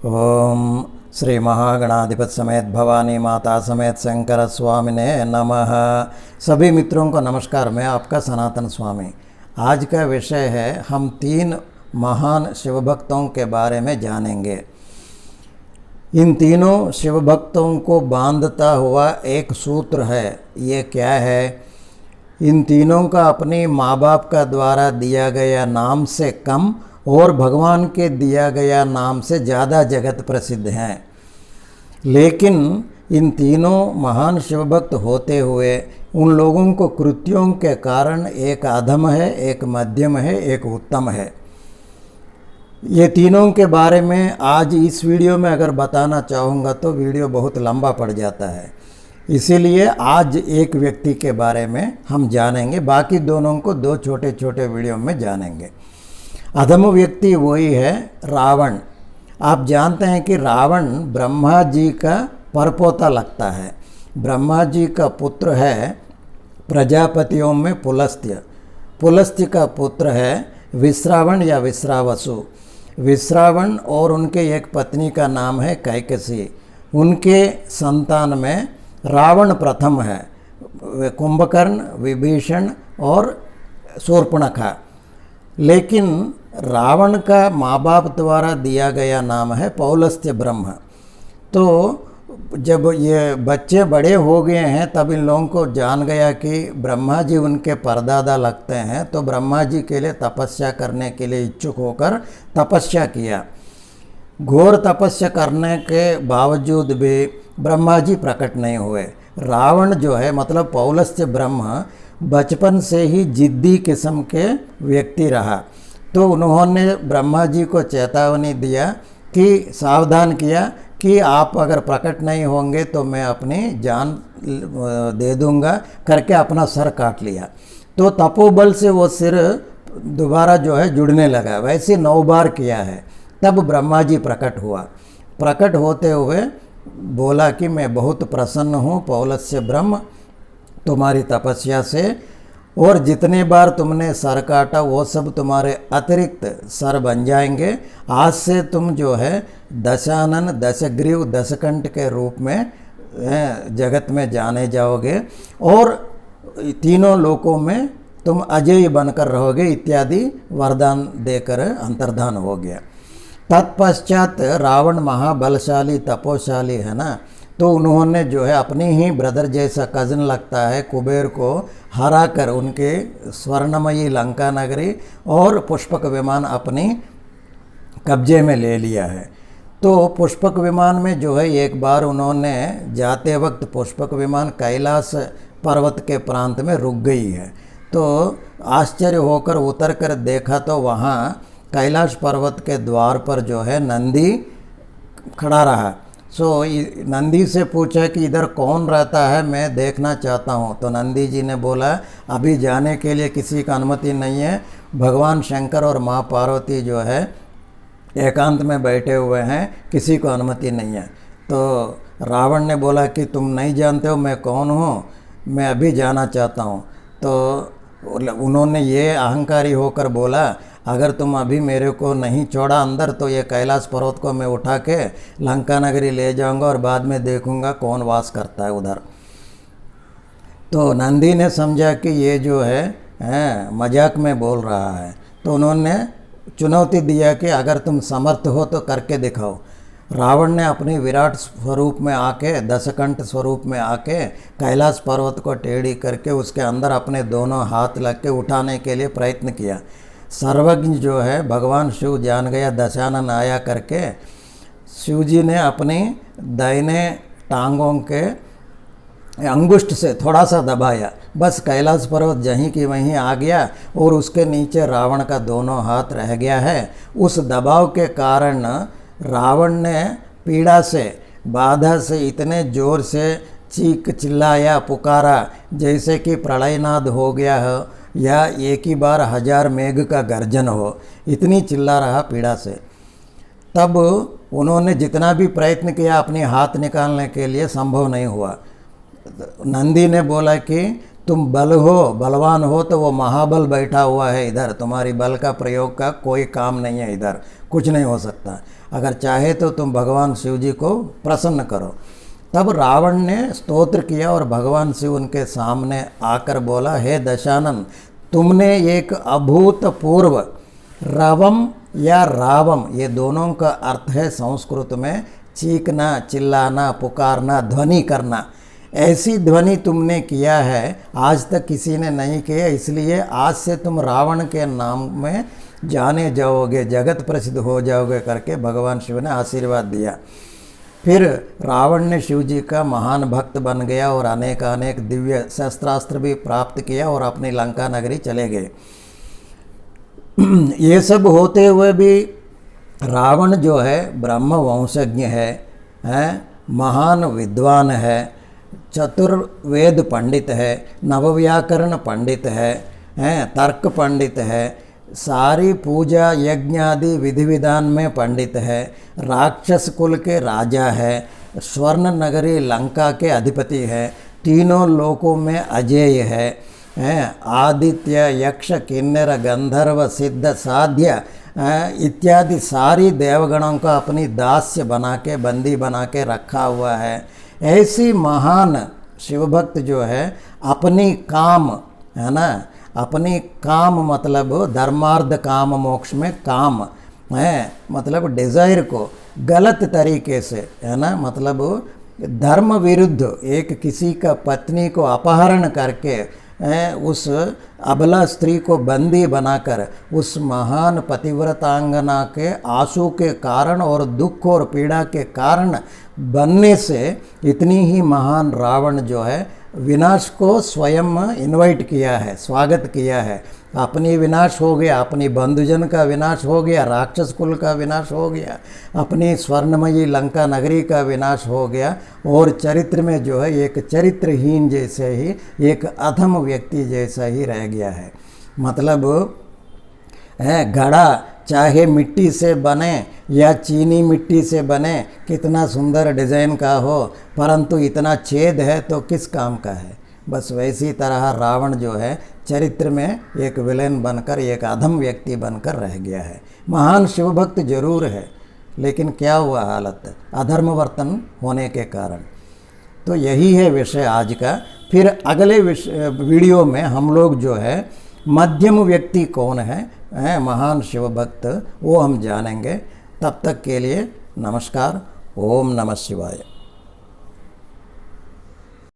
ओम श्री महागणाधिपति समेत भवानी माता समेत शंकर स्वामिने नमः। सभी मित्रों को नमस्कार। मैं आपका सनातन स्वामी। आज का विषय है, हम 3 महान शिव भक्तों के बारे में जानेंगे। इन तीनों शिव भक्तों को बांधता हुआ एक सूत्र है। ये क्या है? इन तीनों का अपनी माँ बाप का द्वारा दिया गया नाम से कम और भगवान के दिया गया नाम से ज़्यादा जगत प्रसिद्ध हैं। लेकिन इन तीनों महान शिव भक्त होते हुए उन लोगों को कृत्यों के कारण एक अधम है, एक मध्यम है, एक उत्तम है। ये तीनों के बारे में आज इस वीडियो में अगर बताना चाहूँगा तो वीडियो बहुत लंबा पड़ जाता है। इसीलिए आज एक व्यक्ति के बारे में हम जानेंगे, बाकी दोनों को 2 छोटे छोटे वीडियो में जानेंगे। अधम व्यक्ति वही है रावण। आप जानते हैं कि रावण ब्रह्मा जी का परपोता लगता है। ब्रह्मा जी का पुत्र है प्रजापतियों में पुलस्त्य। पुलस्त्य का पुत्र है विश्रावण या विश्रावसु। विश्रावण और उनके एक पत्नी का नाम है कैकसी। उनके संतान में रावण प्रथम है, कुंभकर्ण, विभीषण और शूर्पणखा। लेकिन रावण का माँ बाप द्वारा दिया गया नाम है पौलस्त्य ब्रह्म। तो जब ये बच्चे बड़े हो गए हैं तब इन लोगों को जान गया कि ब्रह्मा जी उनके परदादा लगते हैं, तो ब्रह्मा जी के लिए तपस्या करने के लिए इच्छुक होकर तपस्या किया। घोर तपस्या करने के बावजूद भी ब्रह्मा जी प्रकट नहीं हुए। रावण जो है मतलब पौलस्त्य ब्रह्म बचपन से ही जिद्दी किस्म के व्यक्ति रहा। तो उन्होंने ब्रह्मा जी को चेतावनी दिया कि सावधान किया कि आप अगर प्रकट नहीं होंगे तो मैं अपनी जान दे दूंगा करके अपना सर काट लिया। तो तपोबल से वो सिर दोबारा जो है जुड़ने लगा। वैसे 9 बार किया है। तब ब्रह्मा जी प्रकट हुआ। प्रकट होते हुए बोला कि मैं बहुत प्रसन्न हूँ पौलस्त्य ब्रह्म तुम्हारी तपस्या से, और जितने बार तुमने सर काटा वो सब तुम्हारे अतिरिक्त सर बन जाएंगे। आज से तुम जो है दशानन, दशग्रीव, दशकंठ के रूप में जगत में जाने जाओगे और तीनों लोकों में तुम अजय बनकर रहोगे इत्यादि वरदान देकर अंतर्धान हो गया। तत्पश्चात रावण महाबलशाली तपोशाली है ना, तो उन्होंने जो है अपनी ही ब्रदर जैसा कज़न लगता है कुबेर को हरा कर उनके स्वर्णमयी लंका नगरी और पुष्पक विमान अपनी कब्जे में ले लिया है। तो पुष्पक विमान में जो है एक बार उन्होंने जाते वक्त पुष्पक विमान कैलाश पर्वत के प्रांत में रुक गई है। तो आश्चर्य होकर उतर कर देखा तो वहाँ कैलाश पर्वत के द्वार पर जो है नंदी खड़ा रहा। नंदी से पूछा कि इधर कौन रहता है, मैं देखना चाहता हूँ। तो नंदी जी ने बोला अभी जाने के लिए किसी का अनुमति नहीं है। भगवान शंकर और माँ पार्वती जो है एकांत में बैठे हुए हैं, किसी को अनुमति नहीं है। तो रावण ने बोला कि तुम नहीं जानते हो मैं कौन हूँ, मैं अभी जाना चाहता हूँ। तो उन्होंने ये अहंकारी होकर बोला अगर तुम अभी मेरे को नहीं छोड़ा अंदर तो ये कैलाश पर्वत को मैं उठा के लंका नगरी ले जाऊंगा और बाद में देखूंगा कौन वास करता है उधर। तो नंदी ने समझा कि ये जो है मजाक में बोल रहा है। तो उन्होंने चुनौती दिया कि अगर तुम समर्थ हो तो करके दिखाओ। रावण ने अपनी विराट स्वरूप में आके, दशकंठ स्वरूप में आके कैलाश पर्वत को टेढ़ी करके उसके अंदर अपने दोनों हाथ लग के उठाने के लिए प्रयत्न किया। सर्वज्ञ जो है भगवान शिव जान गया दशानन आया करके। शिव जी ने अपनी दाहिने टांगों के अंगुष्ठ से थोड़ा सा दबाया, बस कैलाश पर्वत जहीं की वहीं आ गया और उसके नीचे रावण का दोनों हाथ रह गया है। उस दबाव के कारण रावण ने पीड़ा से, बाधा से इतने जोर से चीख चिल्लाया, पुकारा जैसे कि प्रलयनाद हो गया हो या एक ही बार 1000 मेघ का गर्जन हो। इतनी चिल्ला रहा पीड़ा से। तब उन्होंने जितना भी प्रयत्न किया अपने हाथ निकालने के लिए संभव नहीं हुआ। नंदी ने बोला कि तुम बलवान हो तो वो महाबल बैठा हुआ है इधर, तुम्हारी बल का प्रयोग का कोई काम नहीं है, इधर कुछ नहीं हो सकता। अगर चाहे तो तुम भगवान शिव जी को प्रसन्न करो। तब रावण ने स्तोत्र किया और भगवान शिव उनके सामने आकर बोला, हे दशानन, तुमने एक अभूतपूर्व रवम या रावम, ये दोनों का अर्थ है संस्कृत में चीखना, चिल्लाना, पुकारना, ध्वनि करना। ऐसी ध्वनि तुमने किया है आज तक किसी ने नहीं किया, इसलिए आज से तुम रावण के नाम में जाने जाओगे, जगत प्रसिद्ध हो जाओगे करके भगवान शिव ने आशीर्वाद दिया। फिर रावण ने शिव जी का महान भक्त बन गया और अनेक दिव्य शस्त्रास्त्र भी प्राप्त किया और अपनी लंका नगरी चले गए। ये सब होते हुए भी रावण जो है ब्रह्म वंशज्ञ है, महान विद्वान है, चतुर्वेद पंडित है, नवव्याकरण पंडित है, तर्क पंडित है, सारी पूजा यज्ञ आदि विधि विधान में पंडित है, राक्षस कुल के राजा है, स्वर्ण नगरी लंका के अधिपति है, तीनों लोकों में अजेय है, आदित्य, यक्ष, किन्नर, गंधर्व, सिद्ध, साध्य इत्यादि सारी देवगणों का अपनी दास्य बना के, बंदी बना के रखा हुआ है। ऐसी महान शिवभक्त जो है अपनी काम, है ना, अपनी काम मतलब धर्मार्थ काम मोक्ष में काम है, मतलब डिज़ायर को गलत तरीके से, है ना, मतलब धर्म विरुद्ध एक किसी का पत्नी को अपहरण करके उस अबला स्त्री को बंदी बनाकर उस महान पतिव्रतांगना के आंसू के कारण और दुख और पीड़ा के कारण बनने से इतनी ही महान रावण जो है विनाश को स्वयं इनवाइट किया है, स्वागत किया है। अपनी विनाश हो गया, अपनी बंधुजन का विनाश हो गया, राक्षस कुल का विनाश हो गया, अपनी स्वर्णमयी लंका नगरी का विनाश हो गया, और चरित्र में जो है एक चरित्रहीन जैसे ही, एक अधम व्यक्ति जैसा ही रह गया है। मतलब घड़ा चाहे मिट्टी से बने या चीनी मिट्टी से बने, कितना सुंदर डिज़ाइन का हो, परंतु इतना छेद है तो किस काम का है। बस वैसी तरह रावण जो है चरित्र में एक विलेन बनकर, एक अधम व्यक्ति बनकर रह गया है। महान शिवभक्त जरूर है, लेकिन क्या हुआ हालत, अधर्मवर्तन होने के कारण। तो यही है विषय आज का। फिर अगले वीडियो में हम लोग जो है मध्यम व्यक्ति कौन है, महान शिवभक्त, वो हम जानेंगे। तब तक के लिए नमस्कार। ओम नमः शिवाय।